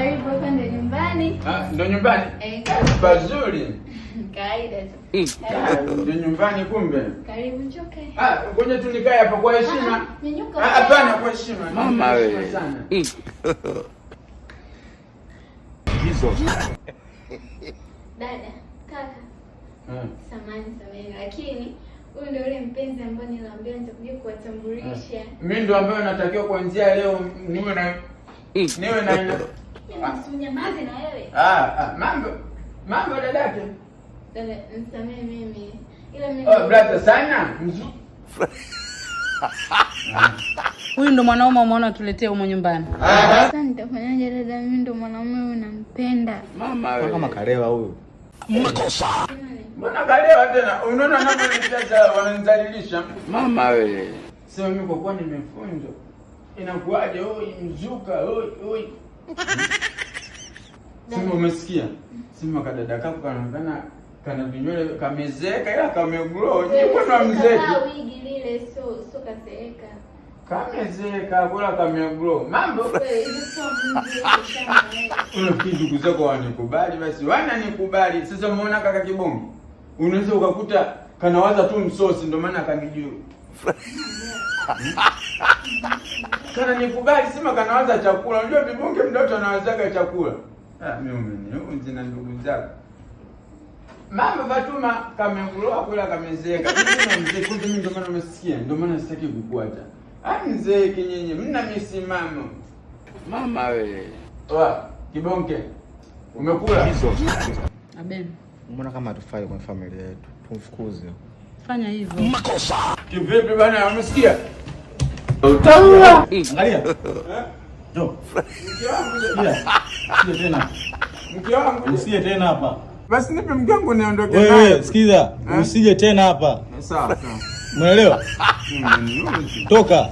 Karibu hapa ndo nyumbani. Ndo nyumbani? Pazuri. Kawaida tu. Ndo nyumbani kumbe. Karibu njoke. Ngoja tu nikae hapa kwa heshima. Nyanyuka. Hapana kwa heshima. Mama wewe. Hizo. Dada, kaka. Samahani, lakini huyu ndio yule mpenzi ambaye niliwaambia nitakuja kuwatambulisha. Mimi ndo ambaye natakiwa kuanzia leo niwe na Mnyamaze na wewe. Mambo dadake. Dada, nisamee mimi. Ila mimi brother sana. Huyu ndo mwanaume umeona tuletea huko nyumbani. Sasa nitafanyaje dada, mimi ndo mwanaume huyu nampenda. Mama wewe. Kama kalewa huyu. Makosa. Mbona kalewa tena? Unaona ninavyonichaza wananizalilisha. Mama wewe. Sasa mimi kwa kuwa nimefunzwa. Inakuaje oi mzuka oi. Sema umesikia? Sema kadada kako kana vinywele kamezeka ila kamegrow. Ni kwa mzee. Wigi lile so kazeeka. Kamezeka bora kamegrow. Mambo unafikiri ndugu zako wanikubali basi wananikubali. Sasa umeona kaka Kibonge? Unaweza ukakuta kanawaza tu msosi ndio maana akanijua. Kana nikubali sema kanawaza chakula. Unajua Vibonge mdoto anawazaga chakula. Mimi na ndugu zako. Mama Fatuma kamegrow kula kamezeka. Mimi mzee kumbe mimi ndio maana umesikia. Ndio maana sitaki kukuacha. Mzee kinyenye mna misimamo. Mama wewe. Kibonge. Umekula? Aben. Umeona kama hatufai kwa familia yetu. Tumfukuze. Fanya hivyo. Makosa. Kivipi bana umesikia? Utaua. Angalia. Jo. Mke wangu. Sije tena. Mke wangu. Usije tena hapa. Basi nipe mke wangu niondoke naye. Wewe sikiza. Usije tena hapa. Sawa. Umeelewa? Toka.